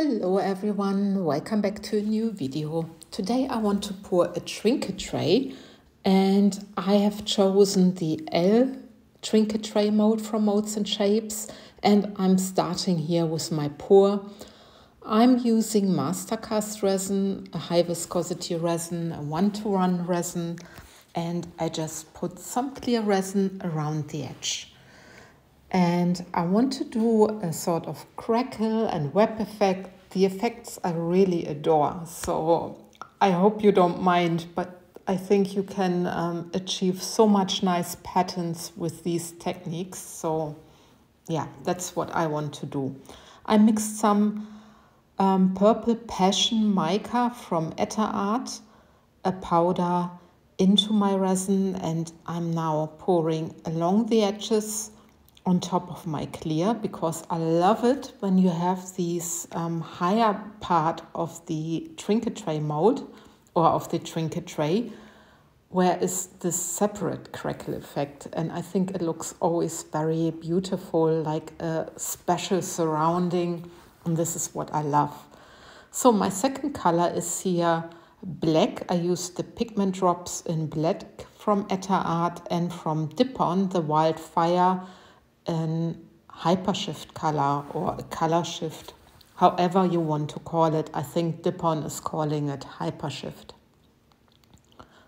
Hello everyone, welcome back to a new video. Today I want to pour a trinket tray and I have chosen the L Trinket Tray Mold from MoldsandShapes and I'm starting here with my pour. I'm using Mastercast Resin, a high viscosity resin, a 1-to-1 resin, and I just put some clear resin around the edge. And I want to do a sort of crackle and web effect. The effects I really adore, so I hope you don't mind, but I think you can achieve so much nice patterns with these techniques. So yeah, that's what I want to do. I mixed some Purple Passion mica from Etter Art, a powder, into my resin, and I'm now pouring along the edges on top of my clear, because I love it when you have these higher part of the trinket tray mold or of the trinket tray where is this separate crackle effect, and I think it looks always very beautiful, like a special surrounding, and this is what I love. So my second color is here black. I used the Pigment Drops in Black from Etter Art and from Dip-On, the Wildfire, an Hypershift color or a Colorshift, however you want to call it. I think Dip-On is calling it Hypershift.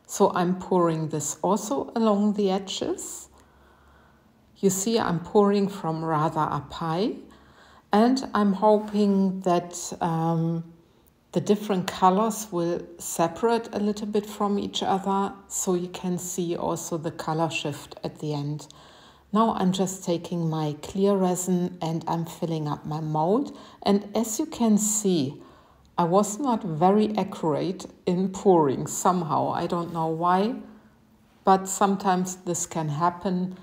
So I'm pouring this also along the edges. You see I'm pouring from rather up high, and I'm hoping that the different colors will separate a little bit from each other, so you can see also the color shift at the end. Now I'm just taking my clear resin and I'm filling up my mold. And as you can see, I was not very accurate in pouring somehow. I don't know why, but sometimes this can happen.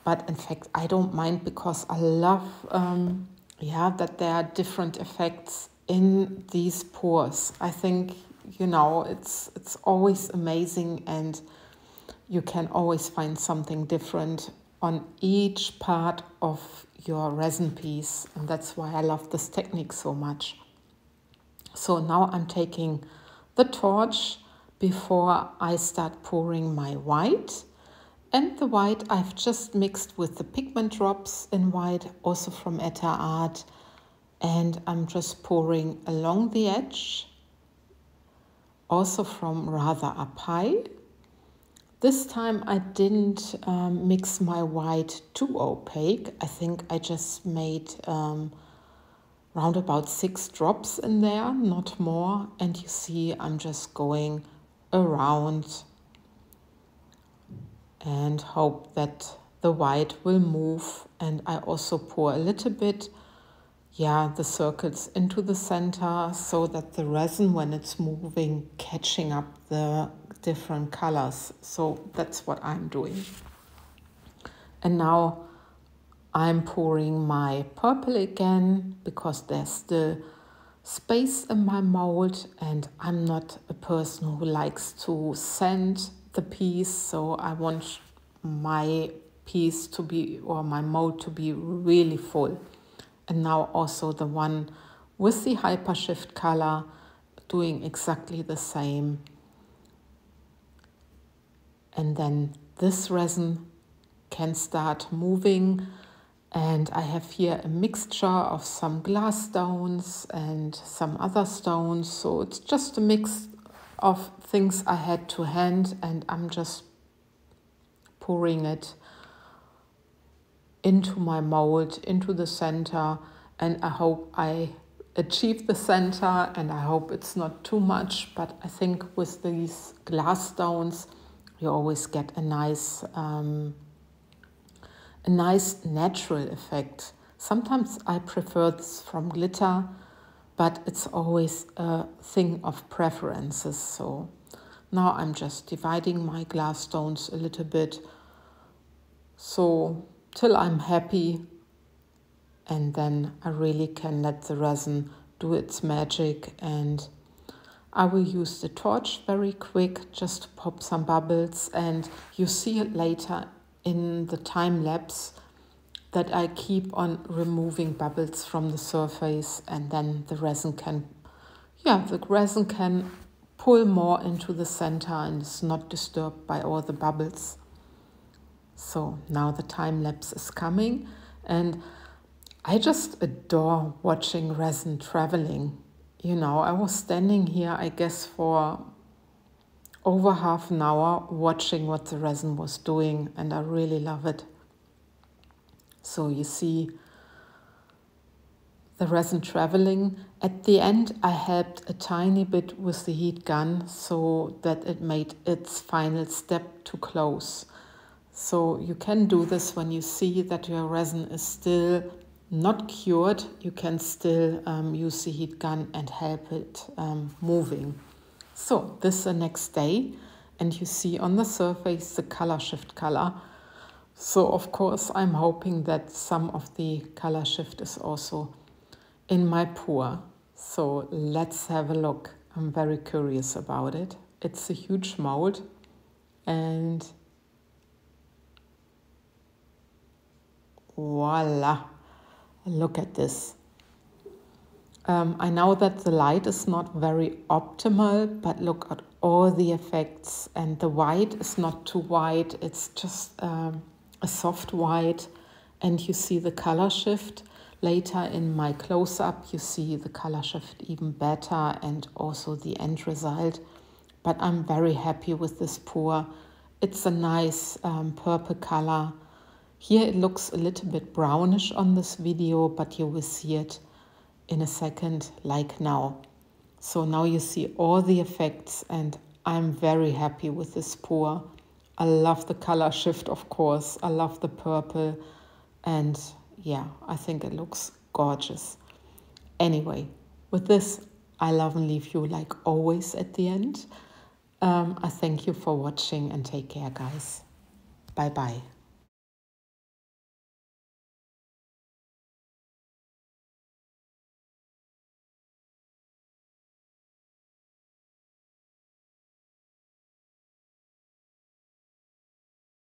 But in fact, I don't mind, because I love that there are different effects in these pours. I think, you know, it's always amazing, and you can always find something different on each part of your resin piece, and that's why I love this technique so much. So now I'm taking the torch before I start pouring my white, and the white I've just mixed with the Pigment Drops in White, also from Etter Art, and I'm just pouring along the edge, also from rather up high. This time I didn't mix my white too opaque. I think I just made round about 6 drops in there, not more. And you see I'm just going around and hope that the white will move. And I also pour a little bit, the circles into the center, so that the resin, when it's moving, catching up the different colors. So that's what I'm doing. And now I'm pouring my purple again, because there's still space in my mold, and I'm not a person who likes to sand the piece, so I want my piece to be, or my mold to be, really full. And now also the one with the Hypershift color, doing exactly the same. And then this resin can start moving. And I have here a mixture of some glass stones and some other stones. So it's just a mix of things I had to hand, and I'm just pouring it into my mold, into the center. And I hope I achieve the center, and I hope it's not too much. But I think with these glass stones, you always get a nice natural effect. Sometimes I prefer this from glitter, but it's always a thing of preferences. So now I'm just dividing my glass stones a little bit, so till I'm happy, and then I really can let the resin do its magic. And I will use the torch very quick just to pop some bubbles, and you see it later in the time lapse. that I keep on removing bubbles from the surface, and then the resin can pull more into the center and is not disturbed by all the bubbles. So now the time lapse is coming, and I just adore watching resin traveling. You know, I was standing here, I guess, for over half an hour watching what the resin was doing, and I really love it. So you see the resin traveling. At the end, I helped a tiny bit with the heat gun so that it made its final step to close. So you can do this when you see that your resin is still not cured. You can still use the heat gun and help it moving. So this is the next day, and you see on the surface the Colorshift color. So of course I'm hoping that some of the Colorshift is also in my pour. So let's have a look. I'm very curious about it. It's a huge mold, and voila, look at this. I know that the light is not very optimal, but look at all the effects, and the white is not too white, it's just a soft white, and you see the color shift. Later in my close-up you see the color shift even better, and also the end result. But I'm very happy with this pour. It's a nice purple color. Here it looks a little bit brownish on this video, but you will see it in a second, like now. So now you see all the effects, and I'm very happy with this pour. I love the color shift, of course. I love the purple, and yeah, I think it looks gorgeous. Anyway, with this, I love and leave you like always at the end. I thank you for watching, and take care, guys. Bye bye.